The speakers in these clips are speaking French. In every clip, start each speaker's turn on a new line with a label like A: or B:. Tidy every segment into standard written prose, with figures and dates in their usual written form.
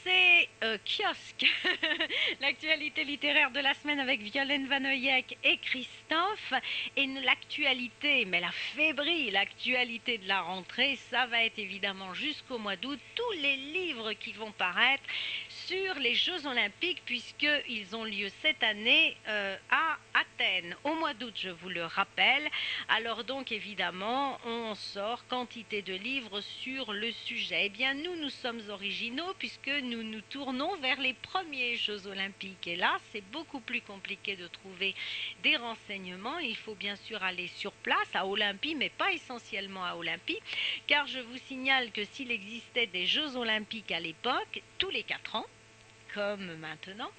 A: c'est Kiosque, l'actualité littéraire de la semaine avec Violaine Vanoyek et Christophe. Et l'actualité, mais la fébrile actualité de la rentrée, ça va être évidemment jusqu'au mois d'août tous les livres qui vont paraître sur les Jeux Olympiques puisqu'ils ont lieu cette année à Athènes, au mois d'août, je vous le rappelle. Alors donc évidemment, on sort quantité de livres sur le sujet. Eh bien nous sommes originaux puisque nous nous tournons vers les premiers Jeux Olympiques. Et là, c'est beaucoup plus compliqué de trouver des renseignements. Il faut bien sûr aller sur place à Olympie, mais pas essentiellement à Olympie, car je vous signale que s'il existait des Jeux Olympiques à l'époque, tous les 4 ans, comme maintenant,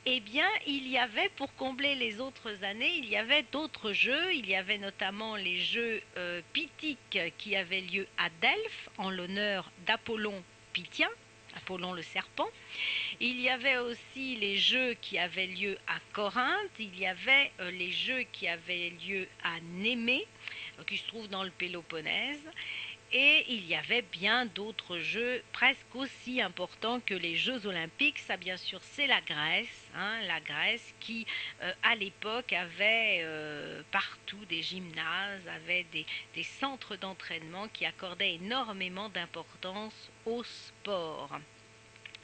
A: eh bien, il y avait, pour combler les autres années, il y avait d'autres jeux. Il y avait notamment les jeux pythiques qui avaient lieu à Delphes, en l'honneur d'Apollon Pythien, Apollon le serpent. Il y avait aussi les jeux qui avaient lieu à Corinthe. Il y avait les jeux qui avaient lieu à Némée, qui se trouve dans le Péloponnèse. Et il y avait bien d'autres jeux presque aussi importants que les Jeux Olympiques. Ça, bien sûr, c'est la Grèce, la Grèce qui, à l'époque, avait partout des gymnases, avait des centres d'entraînement qui accordaient énormément d'importance au sport.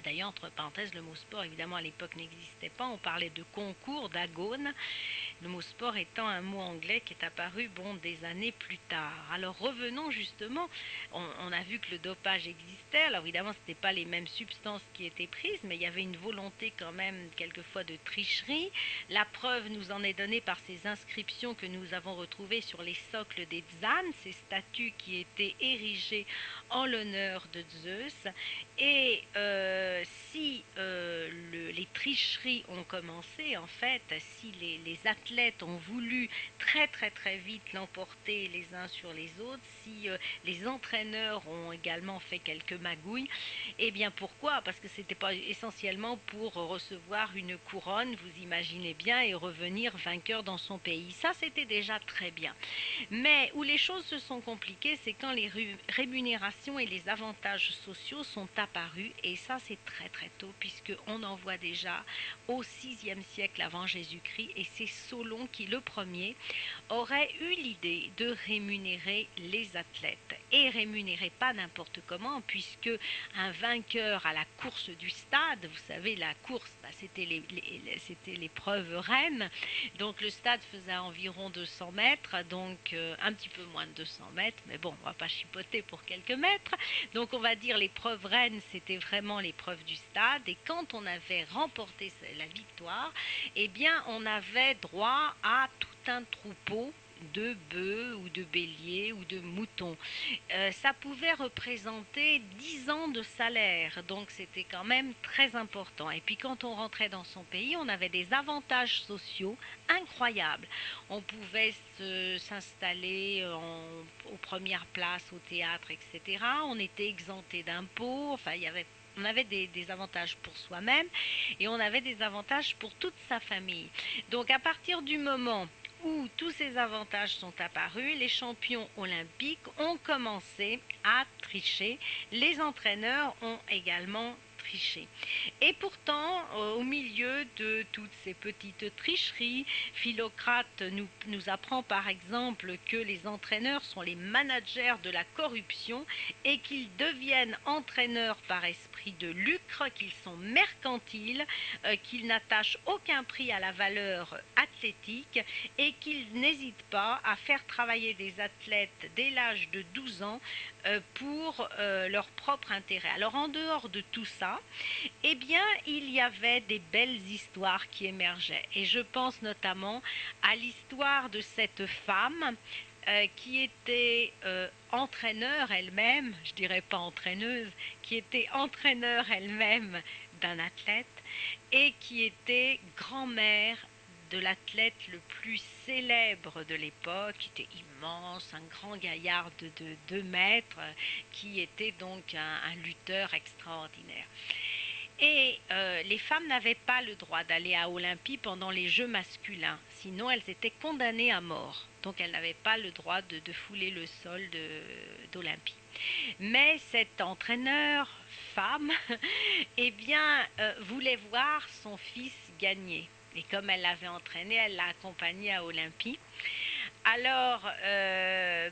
A: D'ailleurs, entre parenthèses, le mot sport, évidemment, à l'époque n'existait pas. On parlait de concours, d'agone. Le mot sport étant un mot anglais qui est apparu des années plus tard. Alors revenons justement, on a vu que le dopage existait. Alors évidemment, ce n'étaient pas les mêmes substances qui étaient prises, mais il y avait une volonté quand même quelquefois de tricherie. La preuve nous en est donnée par ces inscriptions que nous avons retrouvées sur les socles des Tsanes, ces statues qui étaient érigées en l'honneur de Zeus. Et si les tricheries ont commencé, en fait, si les athlètes ont voulu très vite l'emporter les uns sur les autres, si les entraîneurs ont également fait quelques magouilles, eh bien pourquoi? Parce que c'était pas essentiellement pour recevoir une couronne, vous imaginez bien, et revenir vainqueur dans son pays. Ça, c'était déjà très bien. Mais où les choses se sont compliquées, c'est quand les rémunérations et les avantages sociaux sont apparus, et ça c'est très tôt, puisqu'on en voit déjà au VIe siècle avant Jésus-Christ, et c'est Solon qui, le premier, aurait eu l'idée de rémunérer les athlètes. Et rémunérer pas n'importe comment, puisque un vainqueur à la course du stade, vous savez, la course, c'était l'épreuve reine, donc le stade faisait environ 200 mètres, donc un petit peu moins de 200 mètres, mais bon, on va pas chipoter pour quelques mètres. Donc on va dire l'épreuve reine, c'était vraiment l'épreuve du stade, et quand on avait remporté la victoire, eh bien on avait droit à tout un troupeau de bœufs ou de béliers ou de moutons. Ça pouvait représenter 10 ans de salaire, donc c'était quand même très important. Et puis quand on rentrait dans son pays, on avait des avantages sociaux incroyables. On pouvait s'installer aux premières places au théâtre, etc. On était exempté d'impôts, enfin on avait des avantages pour soi-même et on avait des avantages pour toute sa famille. Donc à partir du moment où tous ces avantages sont apparus, les champions olympiques ont commencé à tricher. Les entraîneurs ont également triché. Et pourtant, au milieu de toutes ces petites tricheries, Philocrate nous apprend par exemple que les entraîneurs sont les managers de la corruption et qu'ils deviennent entraîneurs par esprit de lucre, qu'ils sont mercantiles, qu'ils n'attachent aucun prix à la valeur athlétique et qu'ils n'hésitent pas à faire travailler des athlètes dès l'âge de 12 ans pour leur propre intérêt. Alors en dehors de tout ça, eh bien il y avait des belles histoires qui émergeaient, et je pense notamment à l'histoire de cette femme qui était entraîneur elle-même, je dirais pas entraîneuse, qui était entraîneur elle-même d'un athlète et qui était grand-mère de l'athlète le plus célèbre de l'époque, qui était immense, un grand gaillard de 2 mètres, qui était donc un lutteur extraordinaire. Et les femmes n'avaient pas le droit d'aller à Olympie pendant les Jeux masculins, sinon elles étaient condamnées à mort. Donc elle n'avait pas le droit de fouler le sol d'Olympie. Mais cet entraîneur, femme, eh bien, voulait voir son fils gagner. Et comme elle l'avait entraîné, elle l'a accompagné à Olympie. Alors,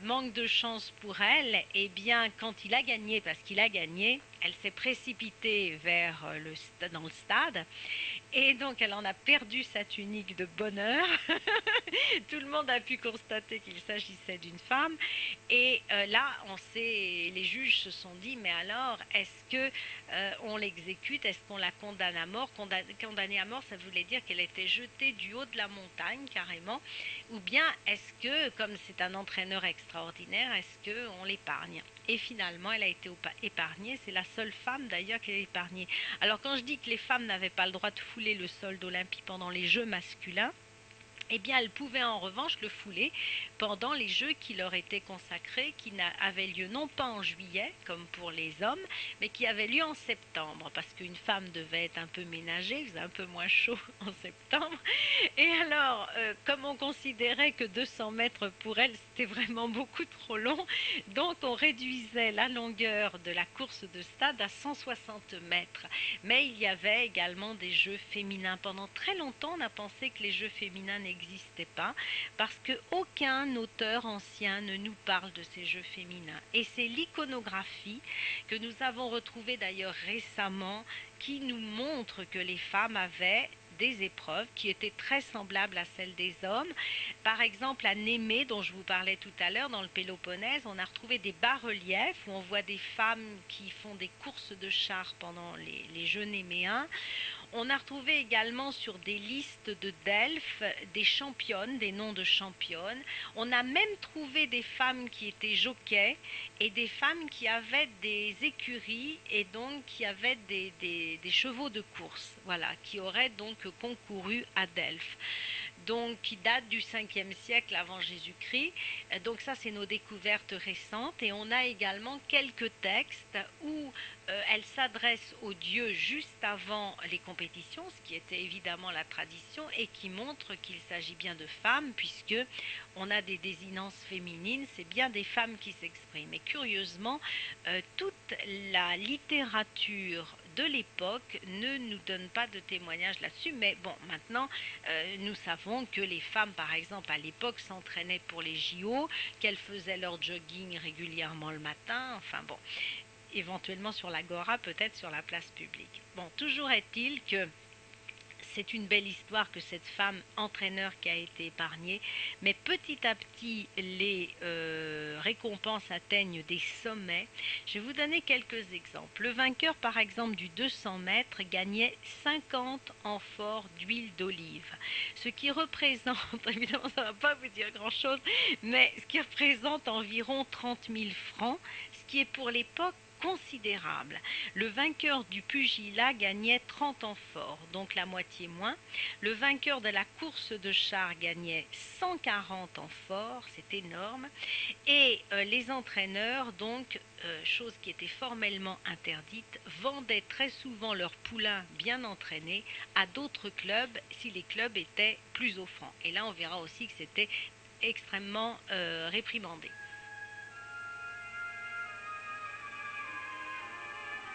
A: manque de chance pour elle, eh bien, quand il a gagné, parce qu'il a gagné, elle s'est précipitée dans le stade, et donc elle en a perdu sa tunique de bonheur. Tout le monde a pu constater qu'il s'agissait d'une femme, et là, les juges se sont dit, mais alors, est-ce que on l'exécute, est-ce qu'on la condamne à mort? Condamnée à mort, ça voulait dire qu'elle était jetée du haut de la montagne, carrément, ou bien est-ce que, comme c'est un entraîneur extraordinaire, est-ce qu'on l'épargne? Et finalement, elle a été épargnée. C'est la seule femme d'ailleurs qui est épargnée. Alors quand je dis que les femmes n'avaient pas le droit de fouler le sol d'Olympie pendant les Jeux masculins, eh bien, elles pouvaient en revanche le fouler pendant les Jeux qui leur étaient consacrés, qui avaient lieu non pas en juillet, comme pour les hommes, mais qui avaient lieu en septembre, parce qu'une femme devait être un peu ménagée, il faisait un peu moins chaud en septembre. Et alors, comme on considérait que 200 mètres pour elle, c'était vraiment beaucoup trop long, donc on réduisait la longueur de la course de stade à 160 mètres. Mais il y avait également des jeux féminins. Pendant très longtemps, on a pensé que les jeux féminins n'existaient pas, parce qu'aucun auteur ancien ne nous parle de ces jeux féminins. Et c'est l'iconographie que nous avons retrouvée d'ailleurs récemment, qui nous montre que les femmes avaient des épreuves qui étaient très semblables à celles des hommes. Par exemple, à Némée, dont je vous parlais tout à l'heure, dans le Péloponnèse, on a retrouvé des bas-reliefs où on voit des femmes qui font des courses de chars pendant les Jeux néméens. On a retrouvé également sur des listes de Delphes des championnes, des noms de championnes. On a même trouvé des femmes qui étaient jockeys et des femmes qui avaient des écuries et donc qui avaient des chevaux de course, voilà, qui auraient donc concouru à Delphes, donc qui date du 5e siècle avant Jésus-Christ. Donc ça, c'est nos découvertes récentes. Et on a également quelques textes où elle s'adresse aux dieux juste avant les compétitions, ce qui était évidemment la tradition, et qui montre qu'il s'agit bien de femmes, puisque on a des désinences féminines, c'est bien des femmes qui s'expriment. Et curieusement, toute la littérature de l'époque ne nous donne pas de témoignages là-dessus, mais bon, maintenant, nous savons que les femmes, par exemple, à l'époque, s'entraînaient pour les JO, qu'elles faisaient leur jogging régulièrement le matin, enfin bon, éventuellement sur l'agora, peut-être sur la place publique. Bon, toujours est-il que c'est une belle histoire que cette femme entraîneur qui a été épargnée, mais petit à petit les récompenses atteignent des sommets. Je vais vous donner quelques exemples. Le vainqueur par exemple du 200 mètres gagnait 50 amphores d'huile d'olive, ce qui représente, évidemment ça ne va pas vous dire grand chose, mais ce qui représente environ 30 000 francs, ce qui est pour l'époque considérable. Le vainqueur du pugilat gagnait 30 amphores, donc la moitié moins. Le vainqueur de la course de chars gagnait 140 amphores, c'est énorme. Et les entraîneurs, donc, chose qui était formellement interdite, vendaient très souvent leurs poulains bien entraînés à d'autres clubs si les clubs étaient plus offrants. Et là, on verra aussi que c'était extrêmement réprimandé.